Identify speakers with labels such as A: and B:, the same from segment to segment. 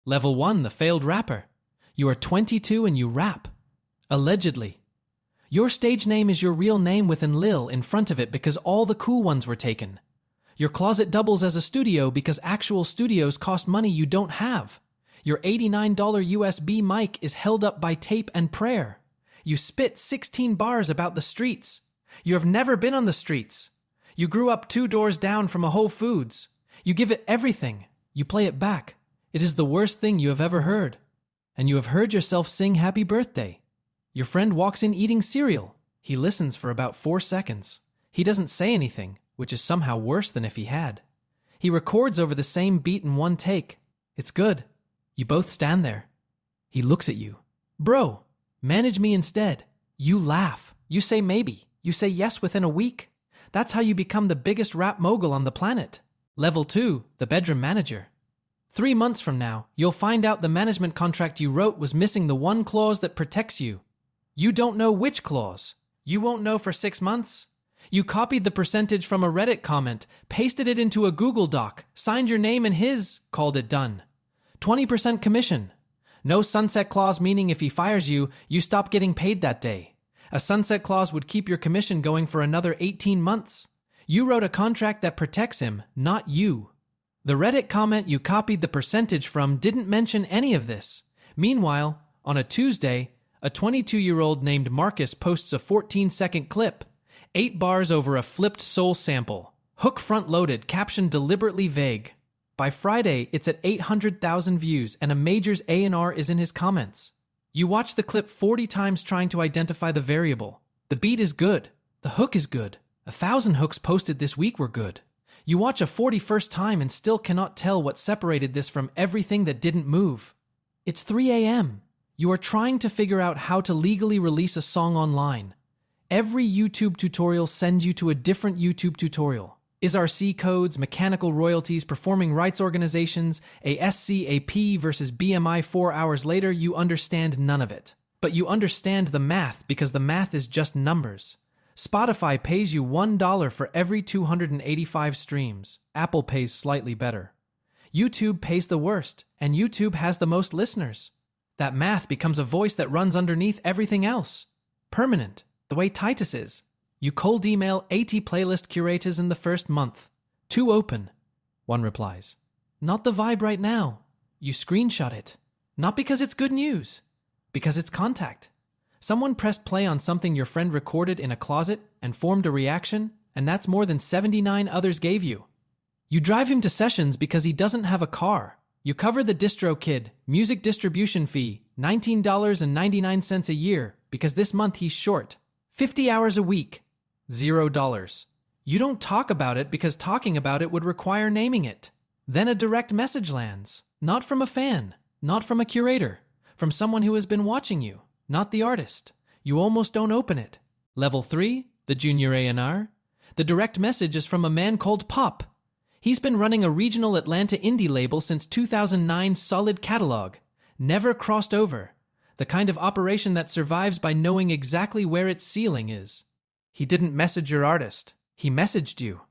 A: Level 1, the failed rapper. You are 22 and you rap. Allegedly. Your stage name is your real name with an Lil in front of it because all the cool ones were taken. Your closet doubles as a studio because actual studios cost money you don't have. Your $89 USB mic is held up by tape and prayer. You spit 16 bars about the streets. You have never been on the streets. You grew up 2 doors down from a Whole Foods. You give it everything. You play it back. It is the worst thing you have ever heard. And you have heard yourself sing happy birthday. Your friend walks in eating cereal. He listens for about 4 seconds. He doesn't say anything, which is somehow worse than if he had. He records over the same beat in one take. It's good. You both stand there. He looks at you. Bro, manage me instead. You laugh. You say maybe. You say yes within a week. That's how you become the biggest rap mogul on the planet. Level 2, the bedroom manager. 3 months from now, you'll find out the management contract you wrote was missing the one clause that protects you. You don't know which clause. You won't know for 6 months. You copied the percentage from a Reddit comment, pasted it into a Google Doc, signed your name and his, called it done. 20% commission. No sunset clause, meaning if he fires you, you stop getting paid that day. A sunset clause would keep your commission going for another 18 months. You wrote a contract that protects him, not you. The Reddit comment you copied the percentage from didn't mention any of this. Meanwhile, on a Tuesday, a 22-year-old named Marcus posts a 14-second clip, 8 bars over a flipped soul sample, hook front-loaded, caption deliberately vague. By Friday, it's at 800,000 views and a major's A&R is in his comments. You watch the clip 40 times trying to identify the variable. The beat is good. The hook is good. 1,000 hooks posted this week were good. You watch a 41st time and still cannot tell what separated this from everything that didn't move. It's 3 a.m. You are trying to figure out how to legally release a song online. Every YouTube tutorial sends you to a different YouTube tutorial. ISRC codes, mechanical royalties, performing rights organizations, a SCAP versus BMI. 4 hours later, you understand none of it. But you understand the math because the math is just numbers. Spotify pays you $1 for every 285 streams. Apple pays slightly better. YouTube pays the worst, and YouTube has the most listeners. That math becomes a voice that runs underneath everything else. Permanent, the way Titus is. You cold email 80 playlist curators in the first month. Too open. One replies. Not the vibe right now. You screenshot it. Not because it's good news. Because it's contact. Someone pressed play on something your friend recorded in a closet and formed a reaction, and that's more than 79 others gave you. You drive him to sessions because he doesn't have a car. You cover the distro kid, music distribution fee, $19.99 a year, because this month he's short. 50 hours a week. $0. You don't talk about it because talking about it would require naming it. Then a direct message lands. Not from a fan, not from a curator, from someone who has been watching you, not the artist. You almost don't open it. Level 3, the junior A&R. The direct message is from a man called Pop. He's been running a regional Atlanta indie label since 2009, solid catalog. Never crossed over. The kind of operation that survives by knowing exactly where its ceiling is. He didn't message your artist. He messaged you.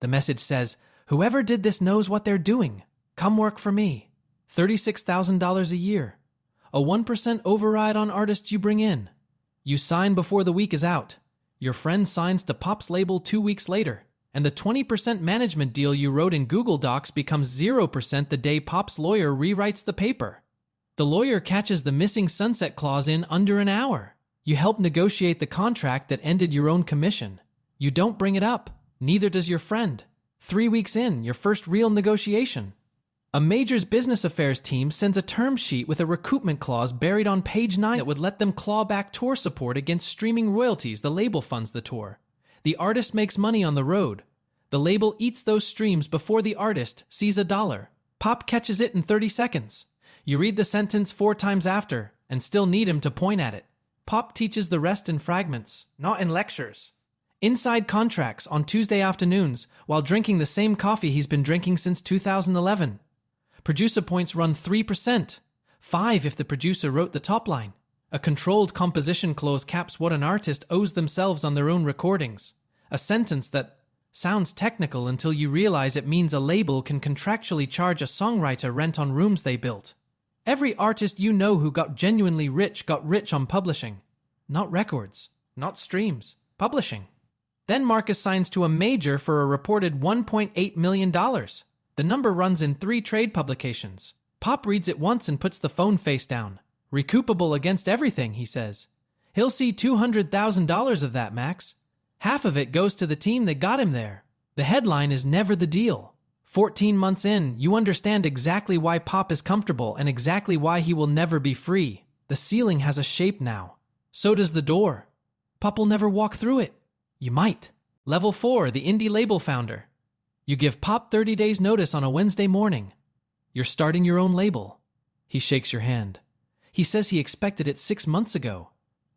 A: The message says, whoever did this knows what they're doing. Come work for me. $36,000 a year. A 1% override on artists you bring in. You sign before the week is out. Your friend signs to Pop's label 2 weeks later. And the 20% management deal you wrote in Google Docs becomes 0% the day Pop's lawyer rewrites the paper. The lawyer catches the missing sunset clause in under an hour. You help negotiate the contract that ended your own commission. You don't bring it up. Neither does your friend. 3 weeks in, your first real negotiation. A major's business affairs team sends a term sheet with a recoupment clause buried on page 9 that would let them claw back tour support against streaming royalties. The label funds the tour. The artist makes money on the road. The label eats those streams before the artist sees a dollar. Pop catches it in 30 seconds. You read the sentence 4 times after and still need him to point at it. Pop teaches the rest in fragments, not in lectures. Inside contracts on Tuesday afternoons while drinking the same coffee he's been drinking since 2011. Producer points run 3%, 5 if the producer wrote the top line. A controlled composition clause caps what an artist owes themselves on their own recordings. A sentence that sounds technical until you realize it means a label can contractually charge a songwriter rent on rooms they built. Every artist you know who got genuinely rich got rich on publishing. Not records, not streams, publishing. Then Marcus signs to a major for a reported $1.8 million. The number runs in 3 trade publications. Pop reads it once and puts the phone face down. Recoupable against everything, he says. He'll see $200,000 of that, Max. Half of it goes to the team that got him there. The headline is never the deal. 14 months in, you understand exactly why Pop is comfortable and exactly why he will never be free. The ceiling has a shape now. So does the door. Pop will never walk through it. You might. Level 4, the indie label founder. You give Pop 30 days notice on a Wednesday morning. You're starting your own label. He shakes your hand. He says he expected it 6 months ago.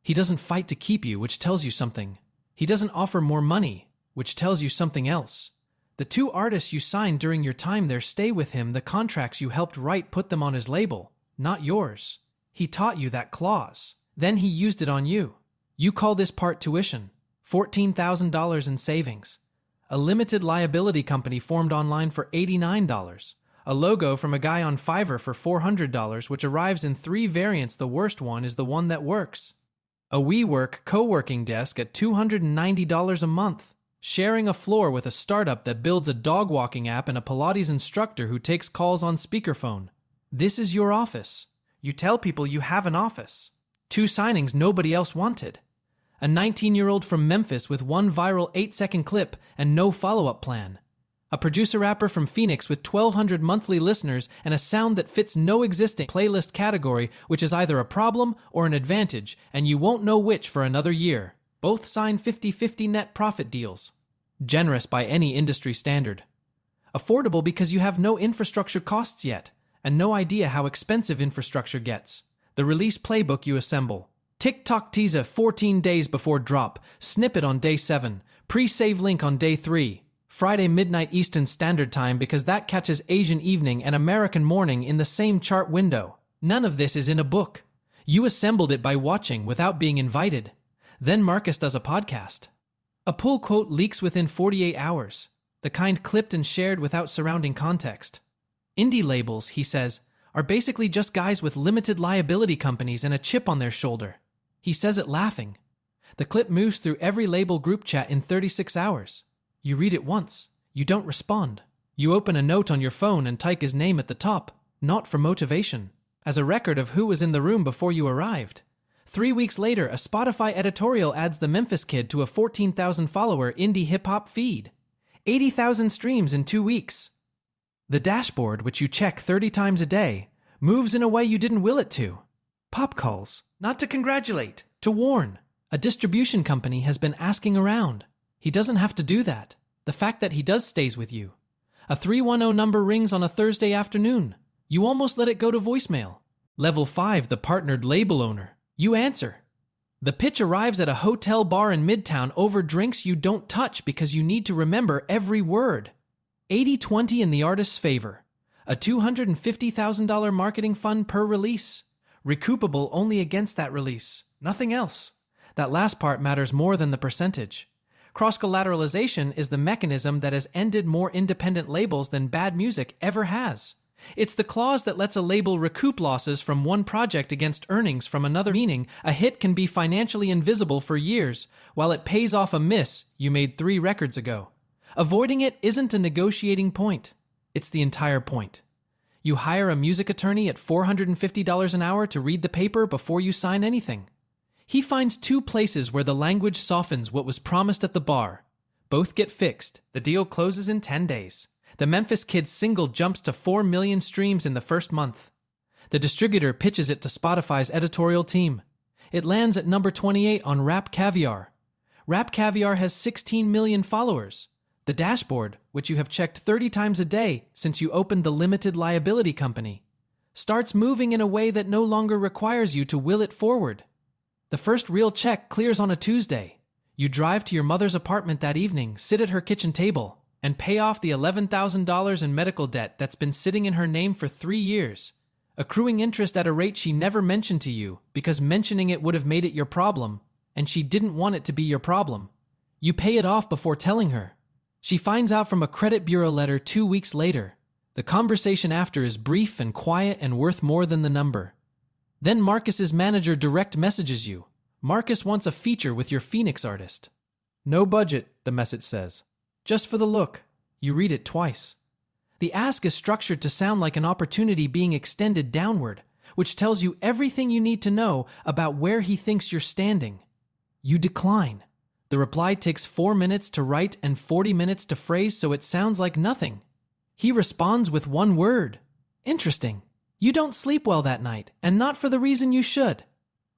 A: He doesn't fight to keep you, which tells you something. He doesn't offer more money, which tells you something else. The 2 artists you signed during your time there stay with him. The contracts you helped write put them on his label, not yours. He taught you that clause. Then he used it on you. You call this part tuition. $14,000 in savings. A limited liability company formed online for $89. A logo from a guy on Fiverr for $400, which arrives in 3 variants. The worst one is the one that works. A WeWork co-working desk at $290 a month. Sharing a floor with a startup that builds a dog walking app and a Pilates instructor who takes calls on speakerphone. This is your office. You tell people you have an office. 2 signings nobody else wanted. A 19-year-old from Memphis with 1 viral 8-second clip and no follow-up plan. A producer-rapper from Phoenix with 1,200 monthly listeners and a sound that fits no existing playlist category, which is either a problem or an advantage, and you won't know which for another year. Both sign 50-50 net profit deals. Generous by any industry standard. Affordable because you have no infrastructure costs yet, and no idea how expensive infrastructure gets. The release playbook you assemble. TikTok teaser 14 days before drop, snippet on day 7, pre-save link on day 3, Friday midnight Eastern Standard Time because that catches Asian evening and American morning in the same chart window. None of this is in a book. You assembled it by watching without being invited. Then Marcus does a podcast. A pull quote leaks within 48 hours, the kind clipped and shared without surrounding context. Indie labels, he says, are basically just guys with limited liability companies and a chip on their shoulder. He says it laughing. The clip moves through every label group chat in 36 hours. You read it once. You don't respond. You open a note on your phone and type his name at the top, not for motivation, as a record of who was in the room before you arrived. 3 weeks later, a Spotify editorial adds the Memphis kid to a 14,000-follower indie hip-hop feed. 80,000 streams in 2 weeks. The dashboard, which you check 30 times a day, moves in a way you didn't will it to. Pop calls, not to congratulate, to warn. A distribution company has been asking around. He doesn't have to do that. The fact that he does stays with you. A 310 number rings on a Thursday afternoon. You almost let it go to voicemail. Level 5, the partnered label owner. You answer. The pitch arrives at a hotel bar in Midtown over drinks you don't touch because you need to remember every word. 80-20 in the artist's favor. A $250,000 marketing fund per release. Recoupable only against that release. Nothing else. That last part matters more than the percentage. Cross-collateralization is the mechanism that has ended more independent labels than bad music ever has. It's the clause that lets a label recoup losses from one project against earnings from another, meaning a hit can be financially invisible for years while it pays off a miss you made 3 records ago. Avoiding it isn't a negotiating point. It's the entire point. You hire a music attorney at $450 an hour to read the paper before you sign anything. He finds 2 places where the language softens what was promised at the bar. Both get fixed. The deal closes in 10 days. The Memphis Kid's single jumps to 4 million streams in the first month. The distributor pitches it to Spotify's editorial team. It lands at number 28 on Rap Caviar. Rap Caviar has 16 million followers. The dashboard, which you have checked 30 times a day since you opened the limited liability company, starts moving in a way that no longer requires you to will it forward. The first real check clears on a Tuesday. You drive to your mother's apartment that evening, sit at her kitchen table, and pay off the $11,000 in medical debt that's been sitting in her name for 3 years, accruing interest at a rate she never mentioned to you because mentioning it would have made it your problem, and she didn't want it to be your problem. You pay it off before telling her. She finds out from a credit bureau letter 2 weeks later. The conversation after is brief and quiet and worth more than the number. Then Marcus's manager direct messages you. Marcus wants a feature with your Phoenix artist. No budget, the message says. Just for the look. You read it twice. The ask is structured to sound like an opportunity being extended downward, which tells you everything you need to know about where he thinks you're standing. You decline. The reply takes 4 minutes to write and 40 minutes to phrase, so it sounds like nothing. He responds with one word. Interesting. You don't sleep well that night, and not for the reason you should.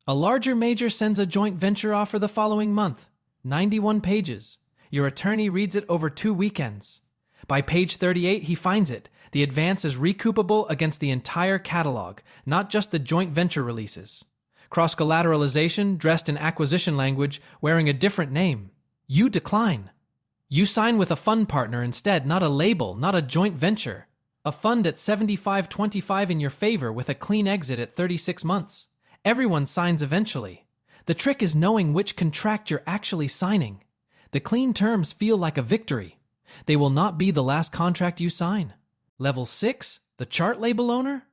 A: A larger major sends a joint venture offer the following month. 91 pages. Your attorney reads it over 2 weekends. By page 38, he finds it. The advance is recoupable against the entire catalog, not just the joint venture releases. Cross-collateralization, dressed in acquisition language, wearing a different name. You decline. You sign with a fund partner instead, not a label, not a joint venture. A fund at 75-25 in your favor with a clean exit at 36 months. Everyone signs eventually. The trick is knowing which contract you're actually signing. The clean terms feel like a victory. They will not be the last contract you sign. Level 6, the chart label owner?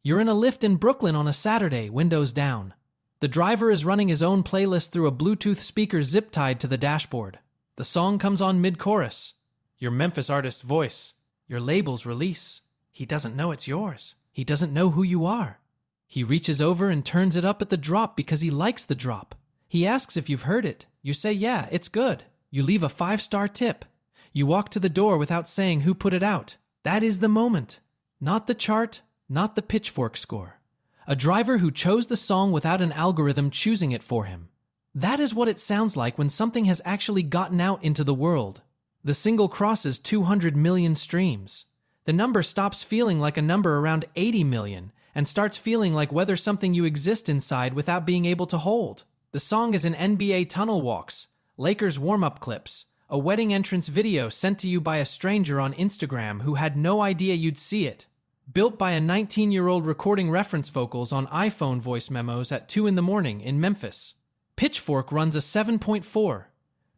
A: You're in a lift in Brooklyn on a Saturday, windows down. The driver is running his own playlist through a Bluetooth speaker zip-tied to the dashboard. The song comes on mid-chorus. Your Memphis artist's voice. Your label's release. He doesn't know it's yours. He doesn't know who you are. He reaches over and turns it up at the drop because he likes the drop. He asks if you've heard it. You say, yeah, it's good. You leave a 5-star tip. You walk to the door without saying who put it out. That is the moment. Not the chart, not the pitchfork score. A driver who chose the song without an algorithm choosing it for him. That is what it sounds like when something has actually gotten out into the world. The single crosses 200 million streams. The number stops feeling like a number around 80 million and starts feeling like whether something you exist inside without being able to hold. The song is in NBA tunnel walks, Lakers warm-up clips, a wedding entrance video sent to you by a stranger on Instagram who had no idea you'd see it. Built by a 19-year-old recording reference vocals on iPhone voice memos at 2 a.m. in Memphis. Pitchfork runs a 7.4.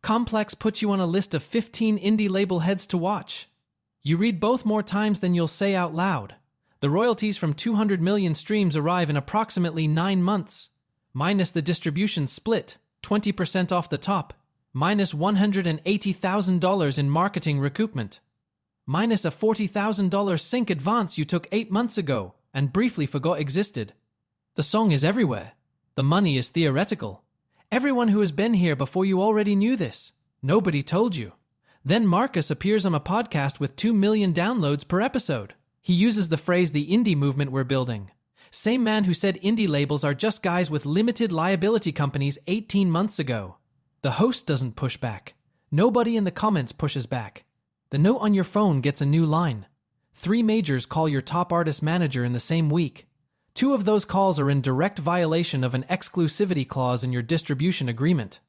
A: Complex puts you on a list of 15 indie label heads to watch. You read both more times than you'll say out loud. The royalties from 200 million streams arrive in approximately 9 months. Minus the distribution split, 20% off the top. Minus $180,000 in marketing recoupment. Minus a $40,000 sync advance you took 8 months ago and briefly forgot existed. The song is everywhere. The money is theoretical. Everyone who has been here before you already knew this. Nobody told you. Then Marcus appears on a podcast with 2 million downloads per episode. He uses the phrase the indie movement we're building. Same man who said indie labels are just guys with limited liability companies 18 months ago. The host doesn't push back. Nobody in the comments pushes back. The note on your phone gets a new line. 3 majors call your top artist manager in the same week. 2 of those calls are in direct violation of an exclusivity clause in your distribution agreement.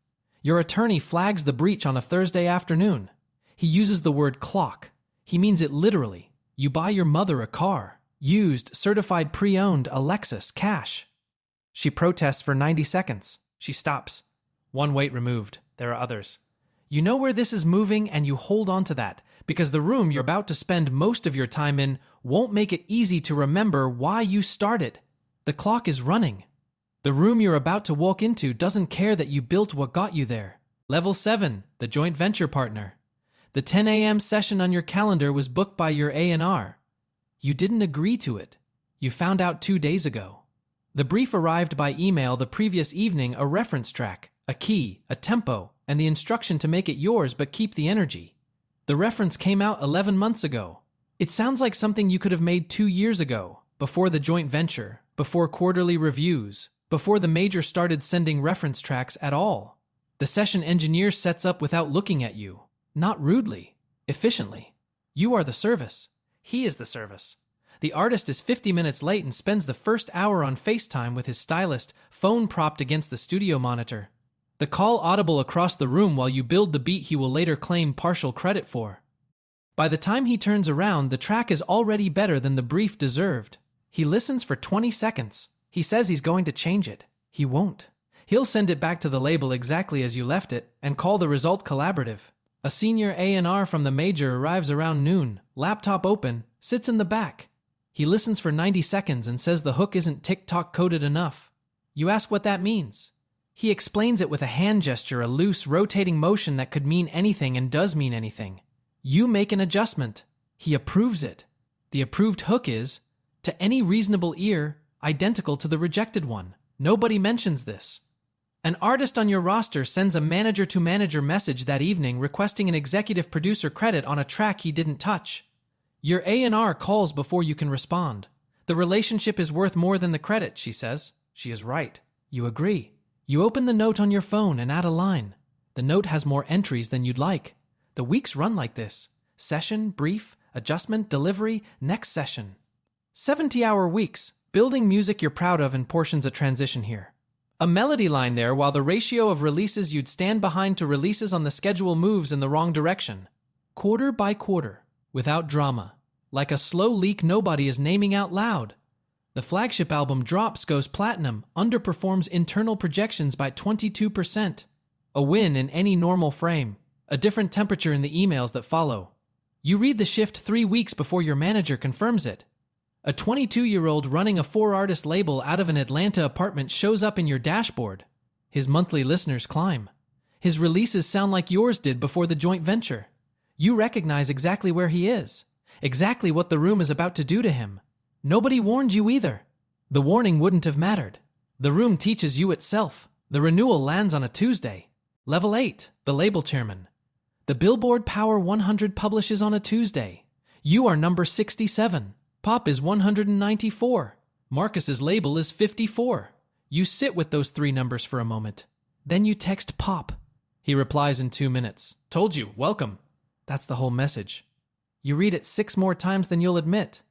A: Your attorney flags the breach on a Thursday afternoon. He uses the word clock. He means it literally. You buy your mother a car. Used, certified pre-owned, a Lexus, cash. She protests for 90 seconds. She stops. 1 weight removed. There are others. You know where this is moving and you hold on to that, because the room you're about to spend most of your time in won't make it easy to remember why you started. The clock is running. The room you're about to walk into doesn't care that you built what got you there. Level 7, the joint venture partner. The 10 a.m. session on your calendar was booked by your A&R. You didn't agree to it. You found out 2 days ago. The brief arrived by email the previous evening, a reference track, a key, a tempo, and the instruction to make it yours but keep the energy. The reference came out 11 months ago. It sounds like something you could have made 2 years ago, before the joint venture, before quarterly reviews, before the major started sending reference tracks at all. The session engineer sets up without looking at you, not rudely, efficiently. You are the service. He is the service. The artist is 50 minutes late and spends the first hour on FaceTime with his stylist, phone propped against the studio monitor. The call audible across the room while you build the beat he will later claim partial credit for. By the time he turns around, the track is already better than the brief deserved. He listens for 20 seconds. He says he's going to change it. He won't. He'll send it back to the label exactly as you left it and call the result collaborative. A senior A&R from the major arrives around noon, laptop open, sits in the back. He listens for 90 seconds and says the hook isn't TikTok coded enough. You ask what that means. He explains it with a hand gesture, a loose, rotating motion that could mean anything and does mean anything. You make an adjustment. He approves it. The approved hook is, to any reasonable ear, identical to the rejected one. Nobody mentions this. An artist on your roster sends a manager-to-manager message that evening requesting an executive producer credit on a track he didn't touch. Your A&R calls before you can respond. The relationship is worth more than the credit, she says. She is right. You agree. You open the note on your phone and add a line. The note has more entries than you'd like. The weeks run like this. Session, brief, adjustment, delivery, next session. 70-hour weeks, building music you're proud of and portions a transition here. A melody line there while the ratio of releases you'd stand behind to releases on the schedule moves in the wrong direction. Quarter by quarter, without drama. Like a slow leak nobody is naming out loud. The flagship album drops, goes platinum, underperforms internal projections by 22%. A win in any normal frame. A different temperature in the emails that follow. You read the shift 3 weeks before your manager confirms it. A 22-year-old running a 4-artist label out of an Atlanta apartment shows up in your dashboard. His monthly listeners climb. His releases sound like yours did before the joint venture. You recognize exactly where he is. Exactly what the room is about to do to him. Nobody warned you either. The warning wouldn't have mattered. The room teaches you itself. The renewal lands on a Tuesday. Level 8, the label chairman. The Billboard Power 100 publishes on a Tuesday. You are number 67. Pop is 194. Marcus's label is 54. You sit with those 3 numbers for a moment. Then you text Pop. He replies in 2 minutes. Told you, welcome. That's the whole message. You read it 6 more times than you'll admit.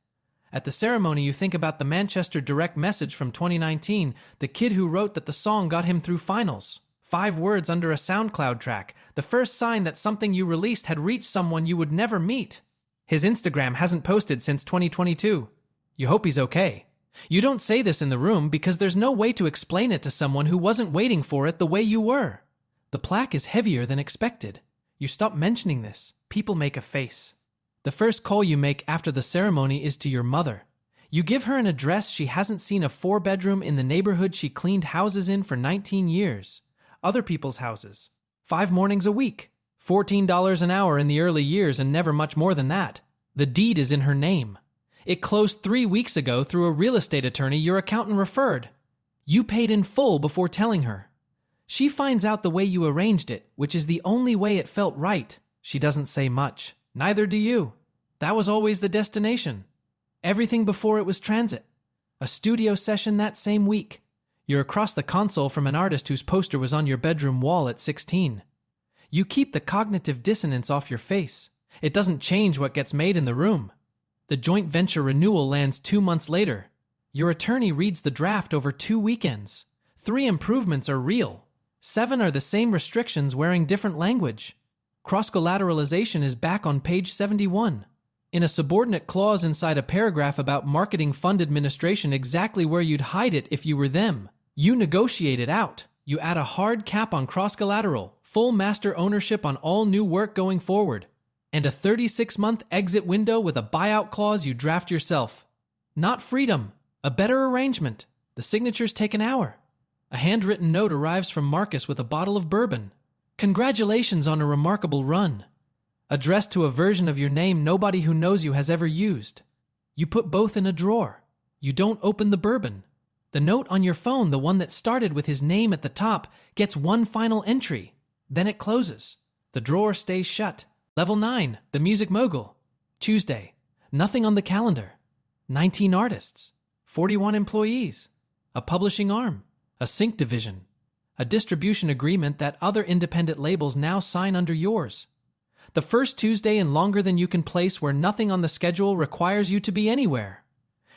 A: At the ceremony, you think about the Manchester direct message from 2019, the kid who wrote that the song got him through finals. 5 words under a SoundCloud track, the first sign that something you released had reached someone you would never meet. His Instagram hasn't posted since 2022. You hope he's okay. You don't say this in the room because there's no way to explain it to someone who wasn't waiting for it the way you were. The plaque is heavier than expected. You stop mentioning this. People make a face. The first call you make after the ceremony is to your mother. You give her an address she hasn't seen, a 4-bedroom in the neighborhood she cleaned houses in for 19 years. Other people's houses. 5 mornings a week. $14 an hour in the early years and never much more than that. The deed is in her name. It closed 3 weeks ago through a real estate attorney your accountant referred. You paid in full before telling her. She finds out the way you arranged it, which is the only way it felt right. She doesn't say much. Neither do you. That was always the destination. Everything before it was transit. A studio session that same week. You're across the console from an artist whose poster was on your bedroom wall at 16. You keep the cognitive dissonance off your face. It doesn't change what gets made in the room. The joint venture renewal lands 2 months later. Your attorney reads the draft over 2 weekends. 3 improvements are real. 7 are the same restrictions wearing different language. Cross-collateralization is back on page 71. In a subordinate clause inside a paragraph about marketing fund administration, exactly where you'd hide it if you were them. You negotiate it out. You add a hard cap on cross-collateral, full master ownership on all new work going forward, and a 36-month exit window with a buyout clause you draft yourself. Not freedom, a better arrangement. The signatures take an hour. A handwritten note arrives from Marcus with a bottle of bourbon. Congratulations on a remarkable run. Addressed to a version of your name nobody who knows you has ever used. You put both in a drawer. You don't open the bourbon. The note on your phone, the one that started with his name at the top, gets one final entry. Then it closes. The drawer stays shut. Level 9, the music mogul. Tuesday. Nothing on the calendar. 19 artists. 41 employees. A publishing arm. A sync division. A distribution agreement that other independent labels now sign under yours. The first Tuesday in longer than you can place, where nothing on the schedule requires you to be anywhere.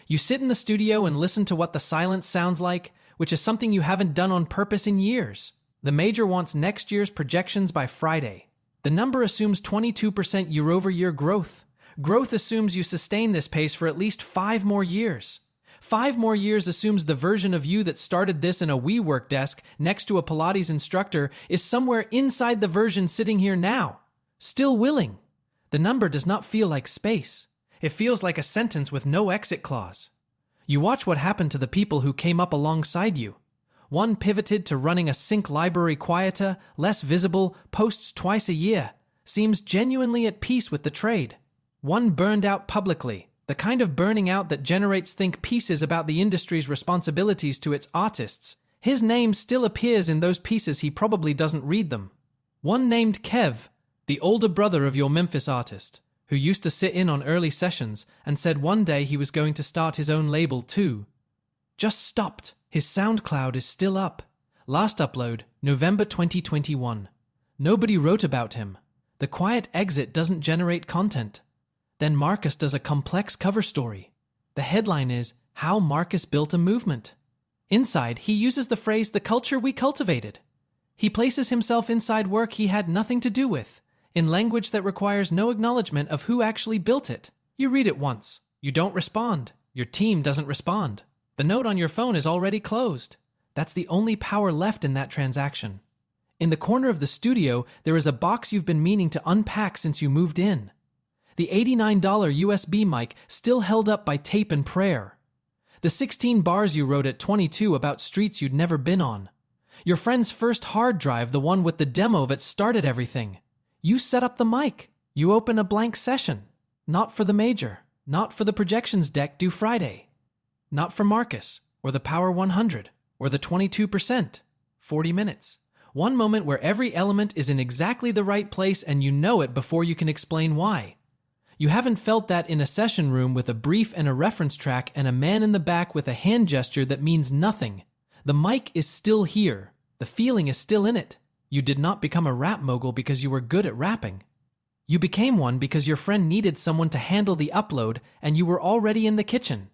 A: You sit in the studio and listen to what the silence sounds like, which is something you haven't done on purpose in years. The major wants next year's projections by Friday. The number assumes 22% year-over-year growth. Growth assumes you sustain this pace for at least 5 more years. 5 more years assumes the version of you that started this in a WeWork desk next to a Pilates instructor is somewhere inside the version sitting here now. Still willing. The number does not feel like space. It feels like a sentence with no exit clause. You watch what happened to the people who came up alongside you. One pivoted to running a sync library quieter, less visible, posts twice a year, seems genuinely at peace with the trade. One burned out publicly, the kind of burning out that generates think pieces about the industry's responsibilities to its artists. His name still appears in those pieces, he probably doesn't read them. One named Kev, the older brother of your Memphis artist, who used to sit in on early sessions and said one day he was going to start his own label too. Just stopped. His SoundCloud is still up. Last upload, November 2021. Nobody wrote about him. The quiet exit doesn't generate content. Then Marcus does a complex cover story. The headline is, How Marcus Built a Movement. Inside, he uses the phrase, the culture we cultivated. He places himself inside work he had nothing to do with, in language that requires no acknowledgement of who actually built it. You read it once. You don't respond. Your team doesn't respond. The note on your phone is already closed. That's the only power left in that transaction. In the corner of the studio, there is a box you've been meaning to unpack since you moved in. The $89 USB mic still held up by tape and prayer. The 16 bars you wrote at 22 about streets you'd never been on. Your friend's first hard drive, the one with the demo that started everything. You set up the mic. You open a blank session. Not for the major. Not for the projections deck due Friday. Not for Marcus, or the Power 100, or the 22%. 40 minutes. One moment where every element is in exactly the right place and you know it before you can explain why. You haven't felt that in a session room with a brief and a reference track and a man in the back with a hand gesture that means nothing. The mic is still here. The feeling is still in it. You did not become a rap mogul because you were good at rapping. You became one because your friend needed someone to handle the upload and you were already in the kitchen.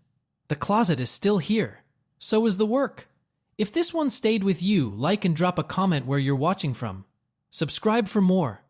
A: The closet is still here. So is the work. If this one stayed with you, like and drop a comment where you're watching from. Subscribe for more.